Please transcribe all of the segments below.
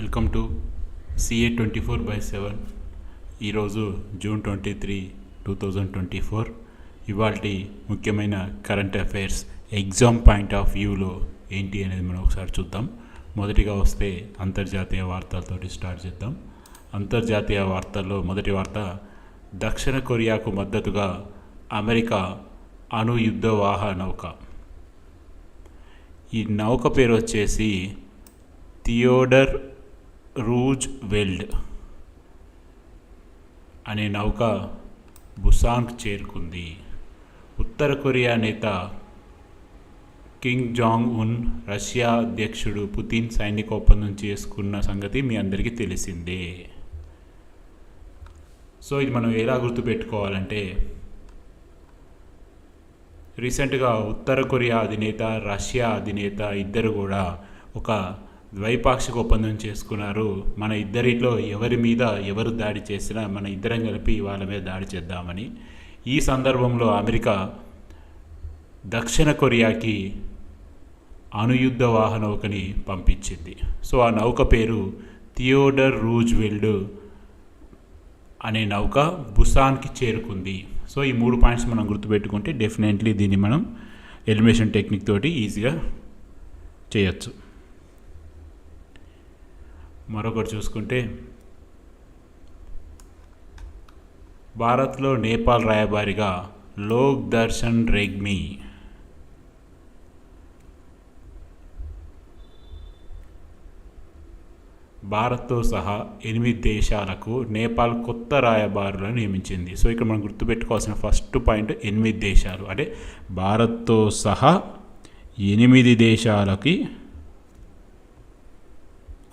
Welcome to CA 24/7. ఈరోజు June 23, 2024. ఇవాల్టి ముఖ్యమైన current affairs exam point of వ్యూలో ఏంటి అనేది మనం ఒకసారి చూద్దాం. మొదటిగా వస్తే అంతర్జాతీయ వార్తలతోటి స్టార్ట్ చేద్దాం. అంతర్జాతీయ వార్తల్లో మొదటి వార్త, దక్షిణ కొరియాకు మద్దతుగా అమెరికా అణు యుద్ధ వాహ నౌక. ఈ నౌక పేరు వచ్చేసి థియోడర్ రూజ్వెల్ట్ అనే నౌక బుసాన్కు చేరుకుంది. ఉత్తర కొరియా నేత కిమ్ జాంగ్ ఉన్ రష్యా అధ్యక్షుడు పుతిన్ సైనిక ఒప్పందం చేసుకున్న సంగతి మీ అందరికీ తెలిసిందే. సో ఇది మనం ఎలా గుర్తుపెట్టుకోవాలంటే, రీసెంట్గా ఉత్తర కొరియా అధినేత, రష్యా అధినేత ఇద్దరు కూడా ఒక ద్వైపాక్షిక ఒప్పందం చేసుకున్నారు. మన ఇద్దరిలో ఎవరి మీద ఎవరు దాడి చేసినా మన ఇద్దరం కలిపి వాళ్ళ మీద దాడి చేద్దామని. ఈ సందర్భంలో అమెరికా దక్షిణ కొరియాకి అణుయుద్ధ వాహ నౌకని పంపించింది. సో ఆ నౌక పేరు థియోడర్ రూజ్వెల్ట్ అనే నౌక బుసాన్కి చేరుకుంది. సో ఈ 3 పాయింట్స్ మనం గుర్తుపెట్టుకుంటే డెఫినెట్లీ దీన్ని మనం ఎలిమినేషన్ టెక్నిక్ తోటి ఈజీగా చేయొచ్చు. మరొకటి చూసుకుంటే, భారత్లో నేపాల్ రాయబారిగా లోక్ దర్శన్ రెగ్మి. భారత్తో సహా 8 దేశాలకు నేపాల్ కొత్త రాయబారులను నియమించింది. సో ఇక్కడ మనం గుర్తుపెట్టుకోవాల్సిన ఫస్ట్ పాయింట్ 8 దేశాలు, అంటే భారత్తో సహా 8 దేశాలకి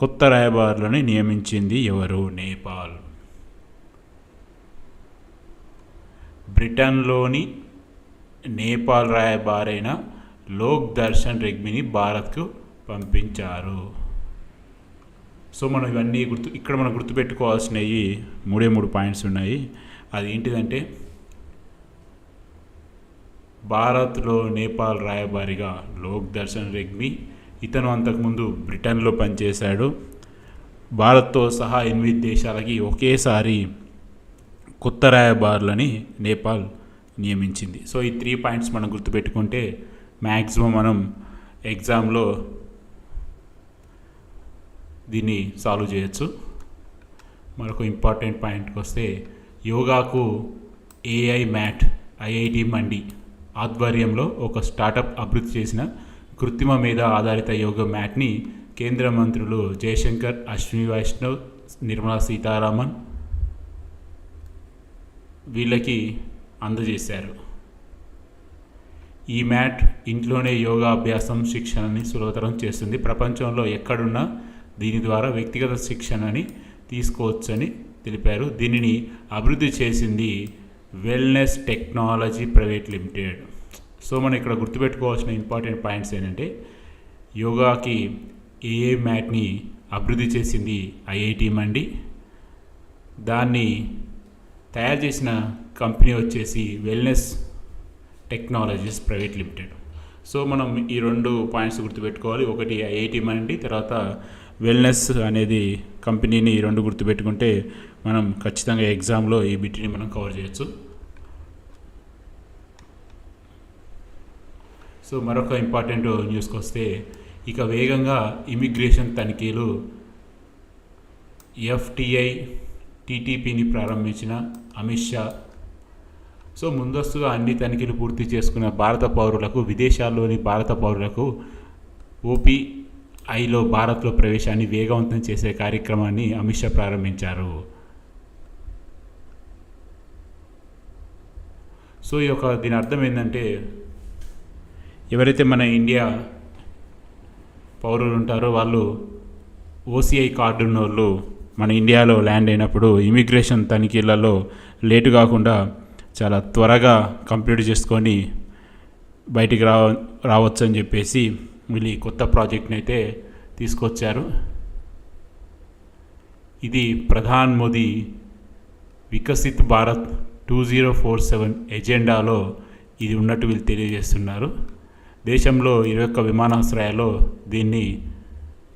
కొత్త రాయబారులను నియమించింది ఎవరు? నేపాల్. బ్రిటన్లోని నేపాల్ రాయబారైన లోక్ దర్శన్ రెగ్మిని భారత్కు పంపించారు. సో మనం ఇవన్నీ ఇక్కడ మనం గుర్తుపెట్టుకోవాల్సినవి 3 పాయింట్స్ ఉన్నాయి. అది ఏంటిదంటే, భారత్లో నేపాల్ రాయబారిగా లోక్ దర్శన్ రెగ్మి, ఇతను అంతకుముందు బ్రిటన్లో పనిచేశాడు. భారత్తో సహా 8 దేశాలకి ఒకేసారి కొత్త రాయబారులని నేపాల్ నియమించింది. సో ఈ 3 పాయింట్స్ మనం గుర్తుపెట్టుకుంటే మ్యాక్సిమం మనం ఎగ్జామ్లో దీన్ని సాల్వ్ చేయొచ్చు. మరొక ఇంపార్టెంట్ పాయింట్కి వస్తే, యోగాకు ఏఐ మ్యాట్ ఐఐటి మండి ఆధ్వర్యంలో ఒక స్టార్టప్ అభివృద్ధి చేసిన కృత్రిమ మీద ఆధారిత యోగా మ్యాట్ని కేంద్ర మంత్రులు జయశంకర్, అశ్విని వైష్ణవ్, నిర్మలా సీతారామన్ వీళ్ళకి అందజేశారు. ఈ మ్యాట్ ఇంట్లోనే యోగా అభ్యాసం, శిక్షణని సులభతరం చేస్తుంది. ప్రపంచంలో ఎక్కడున్నా దీని ద్వారా వ్యక్తిగత శిక్షణని తీసుకోవచ్చని తెలిపారు. దీనిని అభివృద్ధి చేసింది wellness technology private limited. So మనం ఇక్కడ గుర్తుపెట్టుకోవాల్సిన ఇంపార్టెంట్ పాయింట్స్ ఏంటంటే, యోగాకి ఏఐ మ్యాట్ని అభివృద్ధి చేసింది ఐఐటి మండి, దాన్ని తయారు చేసిన కంపెనీ వచ్చేసి wellness technologies private limited. So మనం ఈ 2 పాయింట్స్ గుర్తుపెట్టుకోవాలి. ఒకటి ఐఐటి మండి, తర్వాత వెల్నెస్ అనేది కంపెనీని. ఈ 2 గుర్తుపెట్టుకుంటే మనం ఖచ్చితంగా ఎగ్జామ్లో ఈ బిట్ని మనం కవర్ చేయొచ్చు. సో మరొక ఇంపార్టెంట్ న్యూస్కి వస్తే, ఇక వేగంగా ఇమిగ్రేషన్ తనిఖీలు, ఎఫ్టిఐ టీటీపీని ప్రారంభించిన అమిత్ షా. సో ముందస్తుగా అన్ని తనిఖీలు పూర్తి చేసుకున్న భారత పౌరులకు, విదేశాల్లోని భారత పౌరులకు ఓపీఐలో భారత్లో ప్రవేశాన్ని వేగవంతం చేసే కార్యక్రమాన్ని అమిత్ షా ప్రారంభించారు. సో దీని అర్థం ఏంటంటే, ఎవరైతే మన ఇండియా పౌరులు ఉంటారో వాళ్ళు ఓసీఐ కార్డు ఉన్న వాళ్ళు మన ఇండియాలో ల్యాండ్ అయినప్పుడు ఇమిగ్రేషన్ తనిఖీలలో లేటు కాకుండా చాలా త్వరగా కంప్లీట్ చేసుకొని బయటికి రావచ్చు అని చెప్పేసి వీళ్ళు ఈ కొత్త ప్రాజెక్ట్ని అయితే తీసుకొచ్చారు. ఇది ప్రధాన్ మోదీ వికసిత్ భారత్ 2047 ఎజెండాలో ఇది ఉన్నట్టు వీళ్ళు తెలియజేస్తున్నారు. దేశంలో 21 విమానాశ్రయాల్లో దీన్ని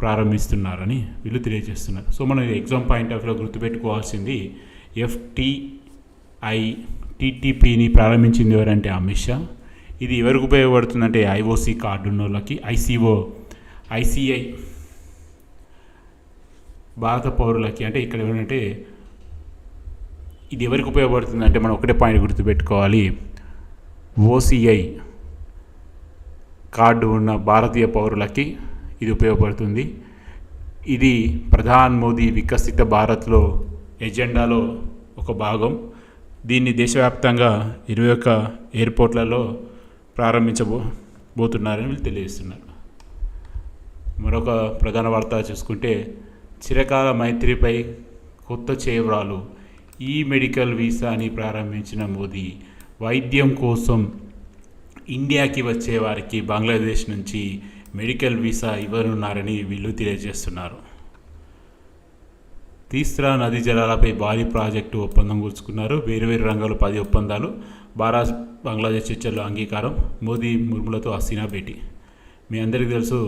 ప్రారంభిస్తున్నారని వీళ్ళు తెలియజేస్తున్నారు. సో మనం ఎగ్జామ్ పాయింట్ ఆఫ్ వ్యూలో గుర్తుపెట్టుకోవాల్సింది టీటీపీని ప్రారంభించింది ఎవరంటే అమిత్ షా. ఇది ఎవరికి ఉపయోగపడుతుందంటే ఐఓసీ కార్డు ఉన్న వాళ్ళకి, ఐసిఐ భారత పౌరులకి. అంటే ఇక్కడ ఏమంటే ఇది ఎవరికి ఉపయోగపడుతుందంటే మనం ఒకటే పాయింట్ గుర్తుపెట్టుకోవాలి, ఓసిఐ కార్డు ఉన్న భారతీయ పౌరులకి ఇది ఉపయోగపడుతుంది. ఇది ప్రధాన్ మోదీ వికసిత భారత్లో ఎజెండాలో ఒక భాగం. దీన్ని దేశవ్యాప్తంగా 21 ఎయిర్పోర్ట్లలో ప్రారంభించబోతున్నారని వీళ్ళు తెలియజేస్తున్నారు. మరొక ప్రధాన వార్త చూసుకుంటే చిరకాల మైత్రిపై కొత్త చేవరాలు, ఈ మెడికల్ వీసాని ప్రారంభించిన మోదీ వైద్యం కోసం ఇండియాకి వచ్చే వారికి బంగ్లాదేశ్ నుంచి మెడికల్ వీసా ఇవ్వనున్నారని వీళ్ళు తెలియజేస్తున్నారు. తీస్రా నదీ జలాలపై భారీ ప్రాజెక్టు ఒప్పందం కూర్చుకున్నారు. వేరువేరు రంగాలు 10 ఒప్పందాలు. భారత్ బంగ్లాదేశ్ చర్చల్లో అంగీకారం. మోదీ ముర్ములతో హసీనా భేటీ. మీ అందరికీ తెలుసు,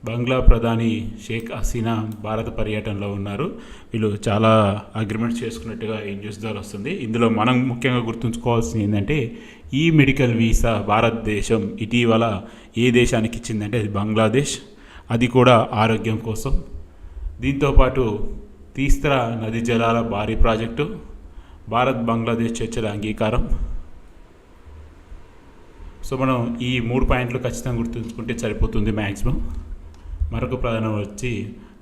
బంగ్లా ప్రధాని షేక్ హసీనా భారత పర్యటనలో ఉన్నారు. వీళ్ళు చాలా అగ్రిమెంట్స్ చేసుకున్నట్టుగా ఈ న్యూస్ ద్వారా వస్తుంది. ఇందులో మనం ముఖ్యంగా గుర్తుంచుకోవాల్సింది ఏంటంటే ఈ మెడికల్ వీసా భారతదేశం ఇటీవల ఏ దేశానికి ఇచ్చిందంటే అది బంగ్లాదేశ్, అది కూడా ఆరోగ్యం కోసం. దీంతోపాటు తీస్రా నదీ జలాల భారీ ప్రాజెక్టు, భారత్ బంగ్లాదేశ్ చర్చల అంగీకారం. సో మనం ఈ 3 పాయింట్లు ఖచ్చితంగా గుర్తుంచుకుంటే సరిపోతుంది మ్యాక్సిమం. మరొక ప్రధానం వచ్చి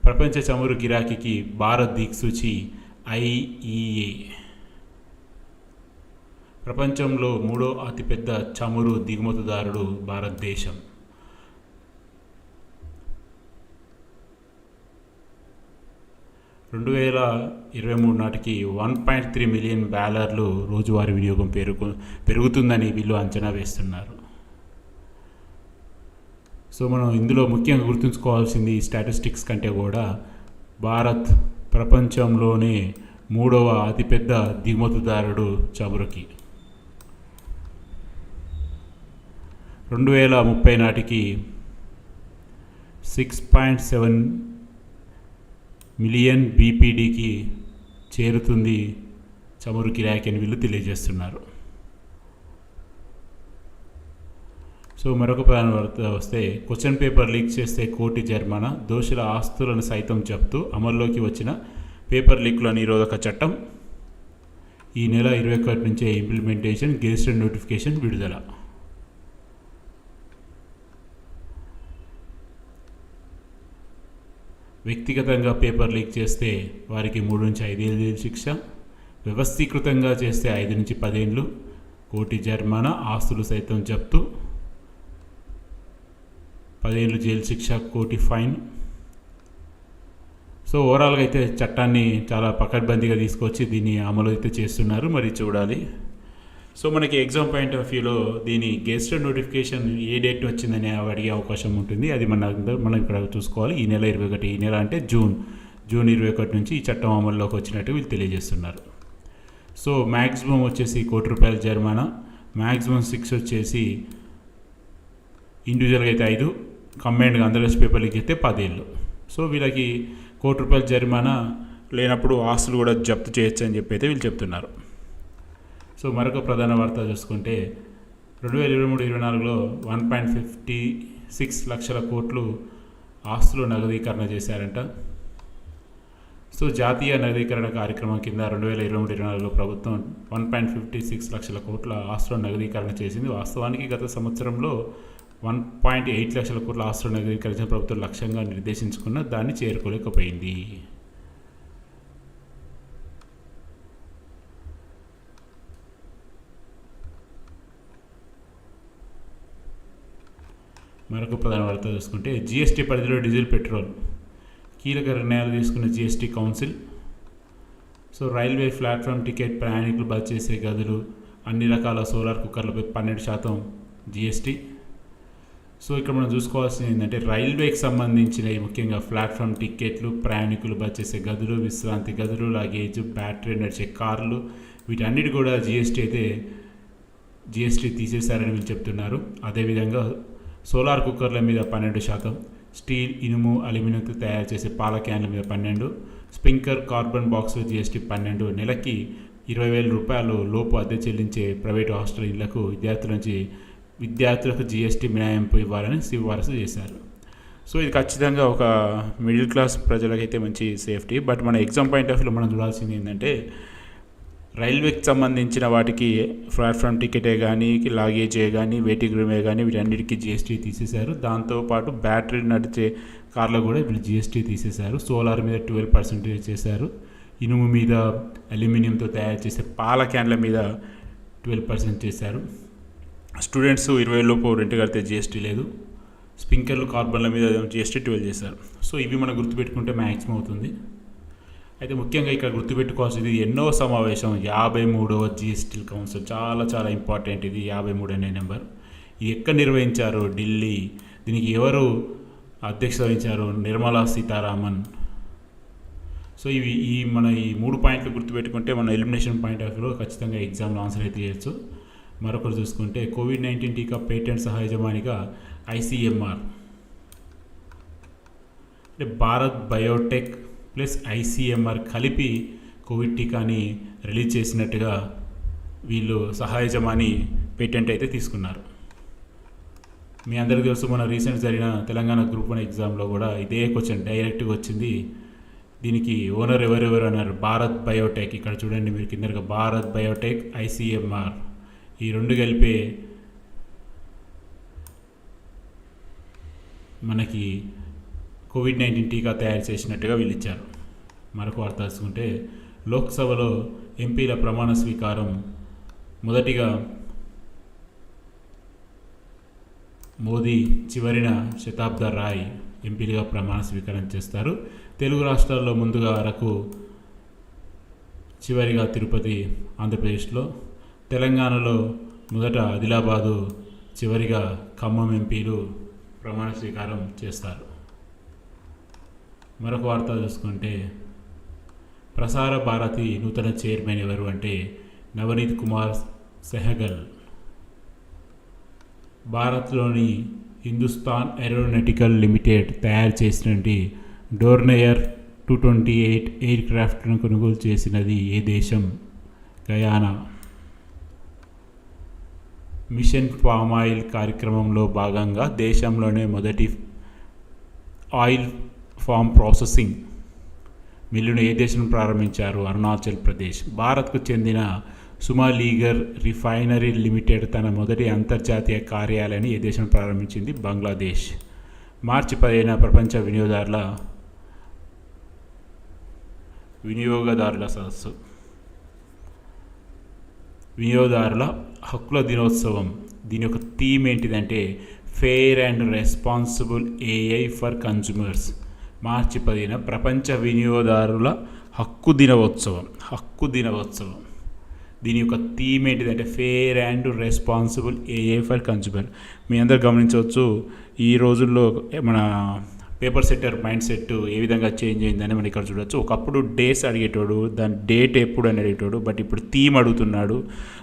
ప్రపంచ చమురు గిరాకీకి భారత్ దిక్సూచి IEA. ప్రపంచంలో 3వ అతిపెద్ద చమురు దిగుమతిదారుడు భారతదేశం. రెండు 2023 నాటికి 1.3 మిలియన్ బ్యాలర్లు రోజువారీ వినియోగం పెరుగుతుందని వీళ్ళు అంచనా వేస్తున్నారు. సో మనం ఇందులో ముఖ్యంగా గుర్తుంచుకోవాల్సింది స్టాటిస్టిక్స్ కంటే కూడా భారత్ ప్రపంచంలోనే 3వ అతిపెద్ద దిగుమతిదారుడు చమురుకి. 2030 నాటికి 6.7 మిలియన్ BPDకి చేరుతుంది చమురు గిరాకీ అని వీళ్ళు తెలియజేస్తున్నారు. సో మరొక ప్రధాన వార్త వస్తే క్వశ్చన్ పేపర్ లీక్ చేస్తే కోటి జరిమానా, దోషుల ఆస్తులను సైతం చెప్తూ అమల్లోకి వచ్చిన పేపర్ లీక్ల నిరోధక చట్టం. ఈ నెల 21 నుంచే ఇంప్లిమెంటేషన్, గెజిటెడ్ నోటిఫికేషన్ విడుదల. వ్యక్తిగతంగా పేపర్ లీక్ చేస్తే వారికి 3 నుంచి 5 ఏళ్ళు జైలు శిక్ష, వ్యవస్థీకృతంగా చేస్తే 5 నుంచి 10 ఏళ్ళు, కోటి జరిమానా, ఆస్తులు సైతం జప్తు, 10 ఏళ్ళు జైలు శిక్ష, కోటి ఫైన్. సో ఓవరాల్గా అయితే చట్టాన్ని చాలా పకడ్బందీగా తీసుకొచ్చి దీన్ని అమలు అయితే చేస్తున్నారు, మరి చూడాలి. సో మనకి ఎగ్జామ్ పాయింట్ ఆఫ్ వ్యూలో దీని గెజిటెడ్ నోటిఫికేషన్ ఏ డేట్ వచ్చిందని అడిగే అవకాశం ఉంటుంది. అది మనం ఇక్కడ చూసుకోవాలి. ఈ నెల 21, ఈ నెల అంటే జూన్ 21 నుంచి ఈ చట్టం అమల్లోకి వచ్చినట్టు వీళ్ళు తెలియజేస్తున్నారు. సో మ్యాక్సిమం వచ్చేసి ₹1 జరిమానా, మ్యాక్సిమం 6 వచ్చేసి ఇండివిజువల్గా అయితే 5, కంబైన్డ్గా అందరూ పేపర్లకి అయితే 10 ఏళ్ళు. సో వీళ్ళకి ₹1 జరిమానా లేనప్పుడు ఆస్తులు కూడా జప్తు చేయొచ్చు అని చెప్పి అయితే వీళ్ళు చెప్తున్నారు. సో మరొక ప్రధాన వార్త చూసుకుంటే 2023-24లో 1.56 లక్షల కోట్లు ఆస్తులు నగదీకరణ చేశారంట. సో జాతీయ నగదీకరణ కార్యక్రమం కింద 2023-24లో ప్రభుత్వం 1.56 లక్షల కోట్ల ఆస్తుల నగదీకరణ చేసింది. వాస్తవానికి గత సంవత్సరంలో 1.8 లక్షల కోట్ల ఆస్తులు నగదీకరించిన ప్రభుత్వం లక్ష్యంగా నిర్దేశించుకున్న దాన్ని చేరుకోలేకపోయింది. మరొక ప్రధాన వార్త చూసుకుంటే GST పరిధిలో డీజిల్, పెట్రోల్ కీలక నిర్ణయాలు తీసుకున్న GST council. So railway platform ticket, ప్రయాణికులు బస్ చేసే గదులు, అన్ని రకాల సోలార్ కుక్కర్లపై 12% GST. సో ఇక్కడ మనం చూసుకోవాల్సింది ఏంటంటే రైల్వేకి సంబంధించినవి ముఖ్యంగా ప్లాట్ఫామ్ టికెట్లు, ప్రయాణికులు బస్ చేసే గదులు, విశ్రాంతి గదులు, లగేజ్, బ్యాటరీ నడిచే కార్లు, వీటన్నిటి కూడా GST తీసేశారని వీళ్ళు చెప్తున్నారు. అదేవిధంగా సోలార్ కుక్కర్ల మీద 12%, స్టీల్, ఇనుము, అల్యూమినియంతో తయారు చేసే పాల క్యాన్ల మీద 12%, స్ప్రింక్లర్, కార్బన్ బాక్సులు జీఎస్టీ 12%, నెలకి 20,000 రూపాయలు లోపు అద్దె చెల్లించే ప్రైవేటు హాస్టల్ ఇళ్లకు విద్యార్థులకు జీఎస్టీ మినహాయింపు ఇవ్వాలని సిఫారసు చేశారు. సో ఇది ఖచ్చితంగా ఒక మిడిల్ క్లాస్ ప్రజలకైతే మంచి సేఫ్టీ. బట్ మన ఎగ్జామ్ పాయింట్ ఆఫ్ వ్యూలో మనం చూడాల్సింది ఏంటంటే, రైల్వేకి సంబంధించిన వాటికి ప్లాట్ఫామ్ టికెటే కానీ, లాగేజే కానీ, వెయిటింగ్ రూమే కానీ వీటన్నిటికీ జీఎస్టీ తీసేశారు. దాంతోపాటు బ్యాటరీ నడిచే కార్లో కూడా వీళ్ళు జీఎస్టీ తీసేశారు. సోలార్ మీద 12% చేశారు. ఇనుము మీద, అల్యూమినియంతో తయారు చేసే పాల క్యాన్ల మీద 12% చేశారు. స్టూడెంట్స్ 20,000 లోపు రెంట్ కడితే జీఎస్టీ లేదు. స్ప్రింక్లర్లు, కార్బన్ల మీద జీఎస్టీ 12 చేశారు. సో ఇవి మనం గుర్తుపెట్టుకుంటే మ్యాక్సిమం అవుతుంది. అయితే ముఖ్యంగా ఇక్కడ గుర్తుపెట్టుకోవాల్సింది ఎన్నో సమావేశం, 53వ జీఎస్టీ కౌన్సిల్. చాలా చాలా ఇంపార్టెంట్ ఇది 53 అనే నెంబర్. ఇది ఎక్కడ నిర్వహించారు? ఢిల్లీ. దీనికి ఎవరు అధ్యక్షత వహించారు? నిర్మలా సీతారామన్. సో మన ఈ 3 పాయింట్లు గుర్తుపెట్టుకుంటే మన ఎలిమినేషన్ పాయింట్ ఆఫ్ వ్యూలో ఖచ్చితంగా ఎగ్జామ్లో ఆన్సర్ అయితే చేయొచ్చు. మరొకరు చూసుకుంటే కోవిడ్-19 టీకా పేటెంట్ సహజమానిగా ఐసీఎంఆర్ అంటే భారత్ బయోటెక్ ప్లస్ ఐసీఎంఆర్ కలిపి కోవిడ్ టీకాని రిలీజ్ చేసినట్టుగా వీళ్ళు సహజమాని పేటెంట్ అయితే తీసుకున్నారు. మీ అందరికీ తెలుసు, మన రీసెంట్ జరిగిన తెలంగాణ గ్రూప్ 1 ఎగ్జామ్లో కూడా ఇదే క్వశ్చన్ డైరెక్ట్గా వచ్చింది. దీనికి ఓనర్ ఎవరెవరు అన్నారు? భారత్ బయోటెక్. ఇక్కడ చూడండి మీరు కిందగా భారత్ బయోటెక్, ఐసీఎంఆర్ ఈ 2 కలిపే మనకి కోవిడ్-19 టీకా తయారు చేసినట్టుగా వీళ్ళు ఇచ్చారు. మరొక వార్త తీసుకుంటే, లోక్సభలో ఎంపీల ప్రమాణ స్వీకారం మొదటిగా మోదీ, చివరిన శతాబ్ద రాయ్ ఎంపీలుగా ప్రమాణ స్వీకారం చేస్తారు. తెలుగు రాష్ట్రాల్లో ముందుగా అరకు, చివరిగా తిరుపతి ఆంధ్రప్రదేశ్లో, తెలంగాణలో మొదట ఆదిలాబాదు, చివరిగా ఖమ్మం ఎంపీలు ప్రమాణ స్వీకారం చేస్తారు. మరొక వార్త చూసుకుంటే, ప్రసార భారతి నూతన చైర్మన్ ఎవరు అంటే నవనీత్ కుమార్ సెహగల్. భారత్లోని హిందుస్థాన్ ఏరోనాటికల్ లిమిటెడ్ తయారు చేసినటువంటి డోర్నియర్ 228 ఎయిర్ క్రాఫ్ట్ను కొనుగోలు చేసినది ఏ దేశం? గయానా. మిషన్ పామ్ ఆయిల్ కార్యక్రమంలో భాగంగా దేశంలోనే మొదటి ఆయిల్ ఫామ్ ప్రాసెసింగ్ మిల్లును ఏ దేశం ప్రారంభించారు? అరుణాచల్ ప్రదేశ్. భారత్కు చెందిన సుమాలీగర్ రిఫైనరీ లిమిటెడ్ తన మొదటి అంతర్జాతీయ కార్యాలయాన్ని ఏ దేశం ప్రారంభించింది? బంగ్లాదేశ్. మార్చి 15 ప్రపంచ వినియోగదారుల సదస్సు. వినియోగదారుల హక్కుల దినోత్సవం. దీని యొక్క థీమ్ ఏంటిదంటే fair and responsible AI for consumers. March 10 ప్రపంచ వినియోగదారుల హక్కు దినోత్సవం. దీని యొక్క థీమ్ ఏంటిదంటే fair and responsible AI for consumer. మీ అందరు గమనించవచ్చు, ఈ రోజుల్లో మన పేపర్ సెట్టర్ మైండ్ సెట్ ఏ విధంగా చేంజ్ అయిందని మనం ఇక్కడ చూడవచ్చు. ఒకప్పుడు డేస్ అడిగేటోడు, దాని డేట్ ఎప్పుడు అని అడిగేటోడు, బట్ ఇప్పుడు థీమ్ అడుగుతున్నాడు.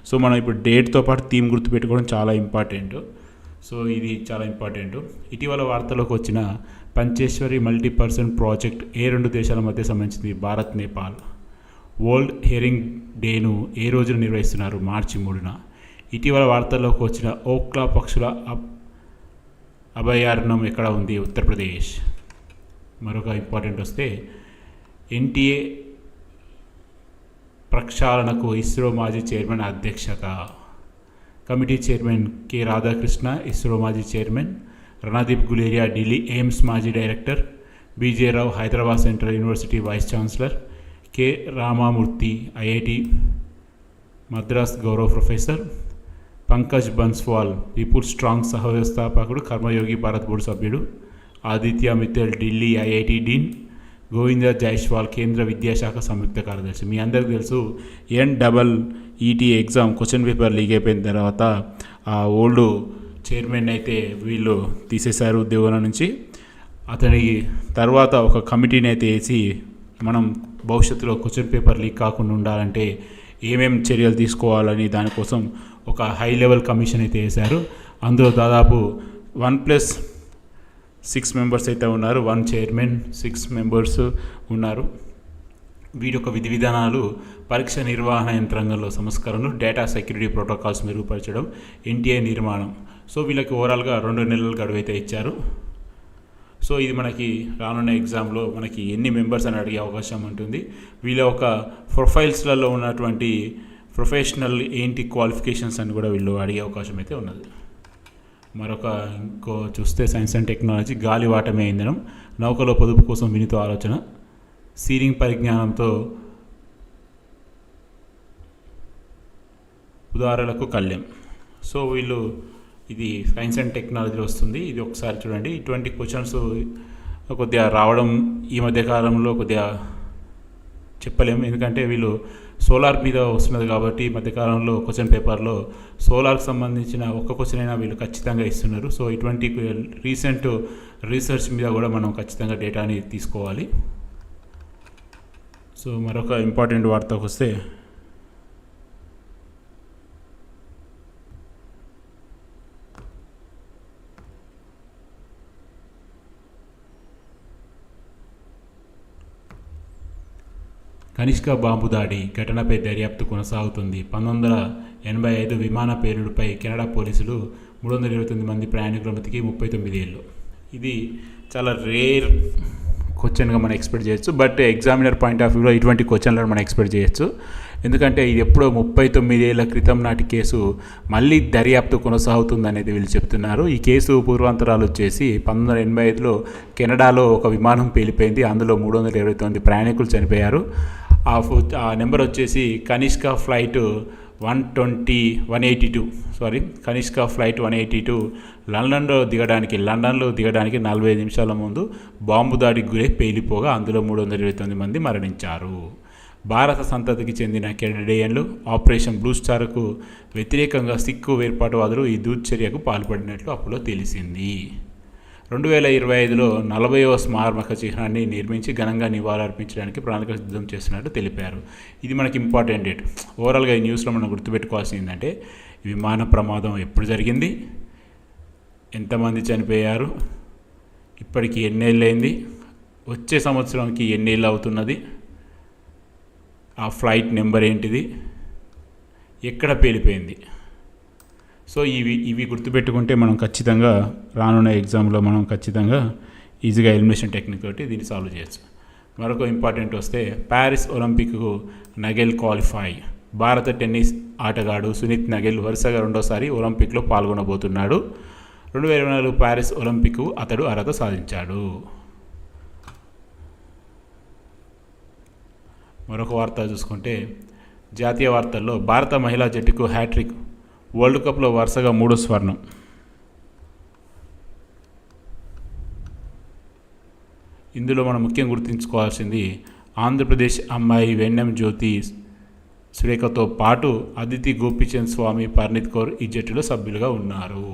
సో మనం ఇప్పుడు డేట్తో పాటు థీమ్ గుర్తుపెట్టుకోవడం చాలా ఇంపార్టెంట్. సో ఇది చాలా ఇంపార్టెంట్. ఇటీవల వార్తలోకి వచ్చిన పంచేశ్వరి మల్టీపర్సన్ ప్రాజెక్ట్ ఏ 2 దేశాల మధ్య సంబంధించింది? భారత్, నేపాల్. వరల్డ్ హెరింగ్ డేను ఏ రోజున నిర్వహిస్తున్నారు? మార్చి 3న. ఇటీవల వార్తల్లోకి వచ్చిన ఓక్లా పక్షుల అభయారణ్యం ఎక్కడ ఉంది? ఉత్తరప్రదేశ్. మరొక ఇంపార్టెంట్ వస్తే, ఎన్టీఏ ప్రక్షాళనకు ఇస్రో మాజీ చైర్మన్ అధ్యక్షత. Committee chairman K Radhakrishna ISRO మాజీ చైర్మన్, రణదీప్ గులేరియా ఢిల్లీ ఎయిమ్స్ మాజీ director, BJ Rao Hyderabad central university vice chancellor, K Ramamurthy IIT Madras గౌరవ professor, Pankaj Banswal people strong సహ వ్యవస్థాపకుడు, కర్మయోగి భారత్ బోర్డు సభ్యుడు, ఆదిత్య మిత్తల్ ఢిల్లీ ఐఐటి డీన్, గోవింద జైస్వాల్ కేంద్ర విద్యాశాఖ సంయుక్త కార్యదర్శి. మీ అందరికీ తెలుసు, NEET exam question paper leak అయిపోయిన తర్వాత ఆ ఓల్డ్ చైర్మన్ అయితే వీళ్ళు తీసేశారు ఉద్యోగాల నుంచి. అతని తర్వాత ఒక కమిటీని అయితే వేసి మనం భవిష్యత్తులో క్వశ్చన్ పేపర్ లీక్ కాకుండా ఉండాలంటే ఏమేమి చర్యలు తీసుకోవాలని దానికోసం ఒక హై లెవెల్ కమిషన్ అయితే వేశారు. అందులో దాదాపు 1+6 మెంబర్స్ అయితే ఉన్నారు. 1 చైర్మన్, 6 మెంబర్స్ ఉన్నారు. వీటి యొక్క విధి విధానాలు పరీక్ష నిర్వహణ యంత్రాంగంలో సంస్కరణలు, డేటా సెక్యూరిటీ ప్రోటోకాల్స్ మెరుగుపరచడం, ఎన్టీఏ నిర్మాణం. సో వీళ్ళకి ఓవరాల్గా 2 నెలల గడువు అయితే ఇచ్చారు. సో ఇది మనకి రానున్న ఎగ్జామ్లో మనకి ఎన్ని మెంబర్స్ అని అడిగే అవకాశం ఉంటుంది. వీళ్ళ ఒక ప్రొఫైల్స్లలో ఉన్నటువంటి ప్రొఫెషనల్ ఏంటి క్వాలిఫికేషన్స్ అని కూడా వీళ్ళు అడిగే అవకాశం అయితే ఉన్నది. ఇంకో చూస్తే సైన్స్ అండ్ టెక్నాలజీ, గాలి వాటమే ఇంధనం, నౌకలో పొదుపు కోసం వినూత్న ఆలోచన, సీరింగ్ పరిజ్ఞానంతో ఉదాహరణలకు కళ్యం. సో వీళ్ళు ఇది సైన్స్ అండ్ టెక్నాలజీలో వస్తుంది. ఇది ఒకసారి చూడండి. ఇటువంటి క్వశ్చన్స్ కొద్దిగా రావడం ఈ మధ్యకాలంలో కొద్దిగా చెప్పలేము, ఎందుకంటే వీళ్ళు సోలార్ మీద వస్తున్నది కాబట్టి ఈ మధ్యకాలంలో క్వశ్చన్ పేపర్లో సోలార్కి సంబంధించిన ఒక్క క్వశ్చన్ అయినా వీళ్ళు ఖచ్చితంగా ఇస్తున్నారు. సో ఇటువంటి రీసెంట్ రీసెర్చ్ మీద కూడా మనం ఖచ్చితంగా డేటాని తీసుకోవాలి. సో మరొక ఇంపార్టెంట్ వార్తకు వస్తే కనిష్క బాంబు దాడి ఘటనపై దర్యాప్తు కొనసాగుతుంది. 1985 విమాన పేలుడుపై కెనడా పోలీసులు 329 మంది ప్రయాణికుల మృతికి 39 ఏళ్ళు. ఇది చాలా రేర్ క్వశ్చన్గా మనం ఎక్స్పెక్ట్ చేయొచ్చు. బట్ ఎగ్జామినర్ పాయింట్ ఆఫ్ వ్యూలో ఇటువంటి క్వశ్చన్లను మనం ఎక్స్పెక్ట్ చేయొచ్చు. ఎందుకంటే ఇది ఎప్పుడో 39 ఏళ్ల క్రితం నాటి కేసు మళ్ళీ దర్యాప్తు కొనసాగుతుంది అనేది వీళ్ళు చెప్తున్నారు. ఈ కేసు పూర్వాంతరాలు వచ్చేసి 1985లో కెనడాలో ఒక విమానం పేలిపోయింది. అందులో 329 ప్రయాణికులు చనిపోయారు. ఆ నెంబర్ వచ్చేసి కనిష్క ఫ్లైట్ 182 లండన్లో దిగడానికి 45 నిమిషాల ముందు బాంబు దాడికి గురై పేలిపోగా అందులో 329 మంది మరణించారు. భారత సంతతికి చెందిన కెనడియన్లు ఆపరేషన్ బ్లూ స్టార్కు వ్యతిరేకంగా సిక్కు వేర్పాటువాదులు ఈ దుశ్చర్యకు పాల్పడినట్లు అప్పుడు తెలిసింది. 2025లో 40వ స్మారక చిహ్నాన్ని నిర్మించి ఘనంగా నివాళులర్పించడానికి ప్రణాళిక సిద్ధం చేస్తున్నట్టు తెలిపారు. ఇది మనకి ఇంపార్టెంట్ డేట్. ఓవరాల్గా ఈ న్యూస్లో మనం గుర్తుపెట్టుకోవాల్సింది ఏంటంటే విమాన ప్రమాదం ఎప్పుడు జరిగింది, ఎంతమంది చనిపోయారు, ఇప్పటికి ఎన్నేళ్ళైంది, వచ్చే సంవత్సరంకి ఎన్నేళ్ళు అవుతున్నది, ఆ ఫ్లైట్ నెంబర్ ఏంటిది, ఎక్కడ పేలిపోయింది. సో ఇవి గుర్తుపెట్టుకుంటే మనం ఖచ్చితంగా రానున్న ఎగ్జామ్లో మనం ఖచ్చితంగా ఈజీగా ఎలిమినేషన్ టెక్నిక్ తోటి దీన్ని సాల్వ్ చేయొచ్చు. మరొక ఇంపార్టెంట్ వస్తే ప్యారిస్ ఒలింపిక్కు నగెల్ క్వాలిఫై. భారత టెన్నిస్ ఆటగాడు సునీత్ నగెల్ వరుసగా 2వసారి ఒలింపిక్లో పాల్గొనబోతున్నాడు. 2024 ప్యారిస్ ఒలింపిక్కు అతడు అర్హత సాధించాడు. మరొక వార్త చూసుకుంటే జాతీయ వార్తల్లో భారత మహిళా జట్టుకు హ్యాట్రిక్, వరల్డ్ కప్లో వరుసగా 3వ స్వర్ణం. ఇందులో మనం ముఖ్యంగా గుర్తుంచుకోవాల్సింది ఆంధ్రప్రదేశ్ అమ్మాయి వెన్నెం జ్యోతి సురేఖతో పాటు అదితి గోపీచంద్ స్వామి, పర్నీత్ కౌర్ ఈ జట్టులో సభ్యులుగా ఉన్నారు.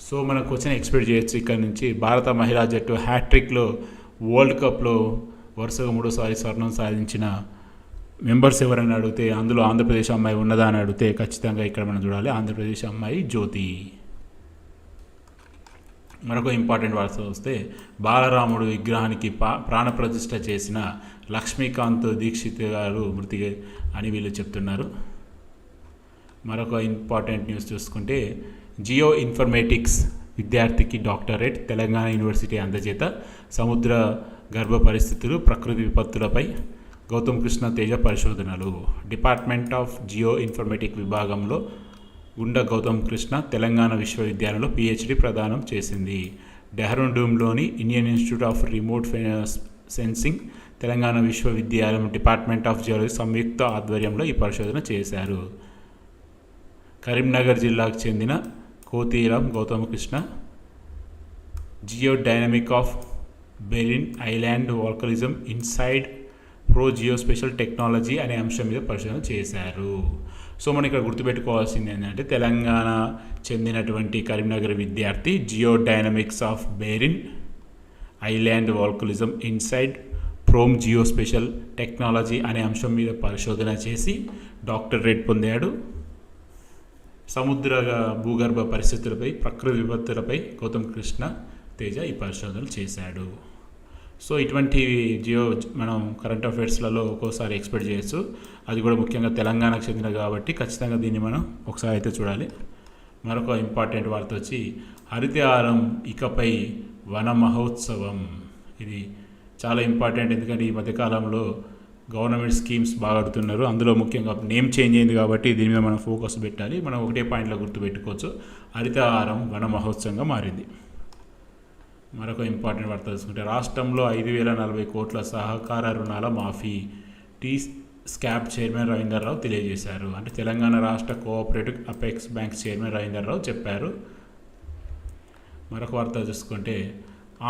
సో మనం క్వశ్చన్ ఎక్స్పెక్ట్ చేయొచ్చు ఇక్కడ నుంచి. భారత మహిళా జట్టు హ్యాట్రిక్లో వరల్డ్ కప్లో వరుసగా 3వసారి స్వర్ణం సాధించిన మెంబర్స్ ఎవరైనా అడిగితే అందులో ఆంధ్రప్రదేశ్ అమ్మాయి ఉన్నదా అని అడిగితే ఖచ్చితంగా ఇక్కడ మనం చూడాలి ఆంధ్రప్రదేశ్ అమ్మాయి జ్యోతి. మరొక ఇంపార్టెంట్ వార్త వస్తే బాలరాముడు విగ్రహానికి ప్రాణప్రతిష్ఠ చేసిన లక్ష్మీకాంత్ దీక్షిత్ గారు మృతి అని వీళ్ళు చెప్తున్నారు. మరొక ఇంపార్టెంట్ న్యూస్ చూసుకుంటే జియో ఇన్ఫర్మేటిక్స్ విద్యార్థికి డాక్టరేట్, తెలంగాణ యూనివర్సిటీ అందజేత. సముద్ర గర్భ పరిస్థితులు, ప్రకృతి విపత్తులపై గౌతమ్ కృష్ణ తేజ పరిశోధనలు. డిపార్ట్మెంట్ ఆఫ్ జియో ఇన్ఫర్మేటిక్ విభాగంలో గుండ గౌతమ్ కృష్ణ తెలంగాణ విశ్వవిద్యాలయంలో PhD ప్రదానం చేసింది. డెహ్రాడూన్లోని Indian institute of remote sensing, Telangana విశ్వవిద్యాలయం డిపార్ట్మెంట్ ఆఫ్ జియాలజీ సంయుక్త ఆధ్వర్యంలో ఈ పరిశోధన చేశారు. కరీంనగర్ జిల్లాకు చెందిన Kothiram Gautham Krishna geo dynamic of Bering island volcanism insights from geo spatial technology అనే అంశం మీద పరిశోధన చేశారు. సో మనం ఇక్కడ గుర్తుపెట్టుకోవాల్సింది ఏంటంటే తెలంగాణ చెందినటువంటి కరీంనగర్ విద్యార్థి geo dynamics of Bering island volcanism insights from geo spatial technology అనే అంశం మీద పరిశోధన చేసి డాక్టరేట్ పొందాడు. భూగర్భ పరిస్థితులపై, ప్రకృతి విపత్తులపై గౌతమ్ కృష్ణ తేజ ఈ పరిశోధనలు చేశాడు. సో ఇటువంటి మనం కరెంట్ అఫైర్స్లలో ఒక్కోసారి ఎక్స్పెక్ట్ చేయొచ్చు. అది కూడా ముఖ్యంగా తెలంగాణకు చెందినది కాబట్టి ఖచ్చితంగా దీన్ని మనం ఒకసారి అయితే చూడాలి. మరొక ఇంపార్టెంట్ వార్త వచ్చి హరితహారం ఇకపై వన మహోత్సవం. ఇది చాలా ఇంపార్టెంట్, ఎందుకంటే ఈ మధ్యకాలంలో గవర్నమెంట్ స్కీమ్స్ బాగా అడుగుతున్నారు. అందులో ముఖ్యంగా నేమ్ చేంజ్ అయింది కాబట్టి దీని మీద మనం ఫోకస్ పెట్టాలి. మనం ఒకటే పాయింట్లో గుర్తుపెట్టుకోవచ్చు, హరితహారం వన మహోత్సవంగా మారింది. మరొక ఇంపార్టెంట్ వార్త చూసుకుంటే రాష్ట్రంలో 5,040 కోట్ల సహకార రుణాల మాఫీ టీ స్కాబ్ చైర్మన్ రవీందర్రావు తెలియజేశారు. అంటే తెలంగాణ రాష్ట్ర cooperative apex bank chairman Ravinder Rao చెప్పారు. మరొక వార్త చూసుకుంటే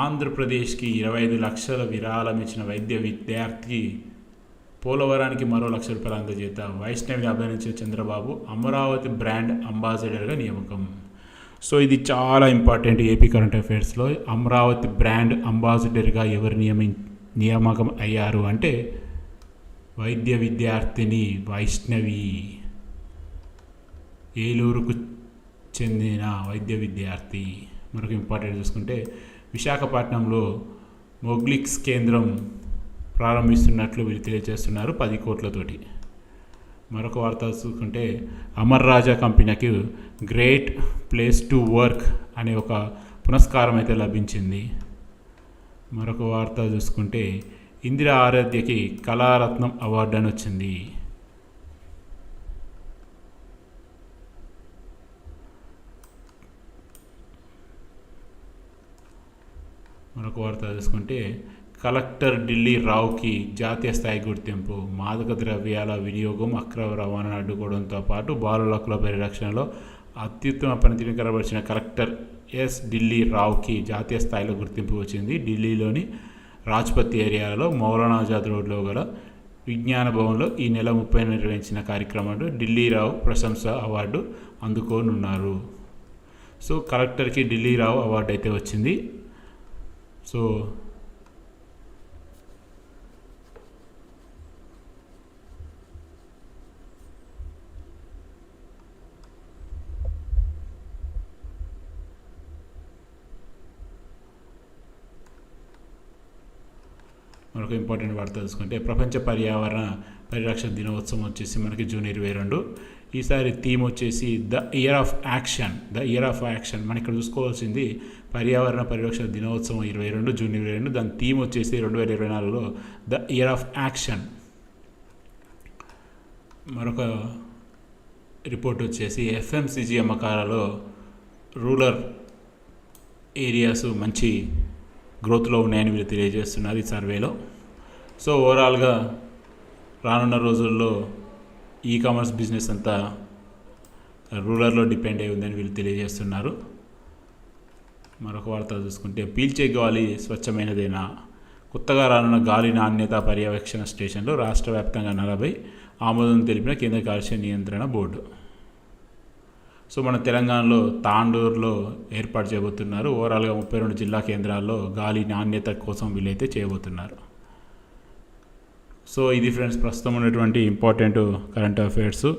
ఆంధ్రప్రదేశ్కి 25 లక్షల విరాళం ఇచ్చిన వైద్య విద్యార్థి పోలవరానికి మరో ₹1,00,000 అందజేత. వైష్ణవిని అభినందించిన చంద్రబాబు అమరావతి బ్రాండ్ అంబాసిడర్గా నియామకం. సో ఇది చాలా ఇంపార్టెంట్ ఏపీ కరెంట్ అఫైర్స్లో. అమరావతి బ్రాండ్ అంబాసిడర్గా ఎవరు నియామకం అయ్యారు అంటే వైద్య విద్యార్థిని వైష్ణవి, ఏలూరుకు చెందిన వైద్య విద్యార్థి. మరొక ఇంపార్టెంట్ చూసుకుంటే విశాఖపట్నంలో మొగ్లిక్స్ కేంద్రం ప్రారంభిస్తున్నట్లు వీళ్ళు తెలియజేస్తున్నారు 10 కోట్లతోటి. మరొక వార్త చూసుకుంటే అమర్ రాజా కంపెనీకి గ్రేట్ ప్లేస్ టు వర్క్ అనే ఒక పురస్కారం అయితే లభించింది. మరొక వార్త చూసుకుంటే ఇందిరా ఆరాధ్యకి కళారత్నం అవార్డు అని వచ్చింది. మరొక వార్త చూసుకుంటే కలెక్టర్ ఢిల్లీ రావుకి జాతీయ స్థాయి గుర్తింపు. మాదక ద్రవ్యాల వినియోగం, అక్రమ రవాణాను అడ్డుకోవడంతో పాటు బాలుల హక్కుల పరిరక్షణలో అత్యుత్తమ పనితీరును కనబరిచిన కలెక్టర్ ఎస్ ఢిల్లీ రావుకి జాతీయ స్థాయిలో గుర్తింపు వచ్చింది. ఢిల్లీలోని రాజ్పత్ ఏరియాలో మౌలానా ఆజాద్ రోడ్లో గల విజ్ఞాన భవన్లో ఈ నెల 30 నిర్వహించిన కార్యక్రమంలో ఢిల్లీ రావు ప్రశంస అవార్డు అందుకోనున్నారు. సో కలెక్టర్కి ఢిల్లీ రావు అవార్డు అయితే వచ్చింది. సో మరొక ఇంపార్టెంట్ వార్త తెలుసుకుంటే ప్రపంచ పర్యావరణ పరిరక్షణ దినోత్సవం వచ్చేసి మనకి జూన్ 22. ఈసారి థీమ్ వచ్చేసి ద ఇయర్ ఆఫ్ యాక్షన్. మనం ఇక్కడ చూసుకోవాల్సింది పర్యావరణ పరిరక్షణ దినోత్సవం 22 జూన్ 22. దాని థీమ్ వచ్చేసి 2024లో ద ఇయర్ ఆఫ్ యాక్షన్. మరొక రిపోర్ట్ వచ్చేసి FMCG అమ్మకాలలో రూరల్ ఏరియాస్ మంచి గ్రోత్లో ఉన్నాయని వీళ్ళు తెలియజేస్తున్నారు ఈ సర్వేలో. సో ఓవరాల్గా రానున్న రోజుల్లో కామర్స్ బిజినెస్ అంతా రూరల్లో డిపెండ్ అయి ఉందని వీళ్ళు తెలియజేస్తున్నారు. మరొక వార్త చూసుకుంటే పీల్చే గాలి స్వచ్ఛమైనదేనా? కొత్తగా రానున్న గాలి నాణ్యత పర్యవేక్షణ స్టేషన్లో రాష్ట్ర వ్యాప్తంగా 40 ఆమోదం తెలిపిన కేంద్ర కాలుష్య నియంత్రణ బోర్డు. సో మన తెలంగాణలో తాండూరులో ఏర్పాటు చేయబోతున్నారు. ఓవరాల్గా 32 జిల్లా కేంద్రాల్లో గాలి నాణ్యత కోసం వీళ్ళైతే చేయబోతున్నారు. సో ఇది ఫ్రెండ్స్ ప్రస్తుతం ఉన్నటువంటి ఇంపార్టెంట్ కరెంట్ అఫైర్స్.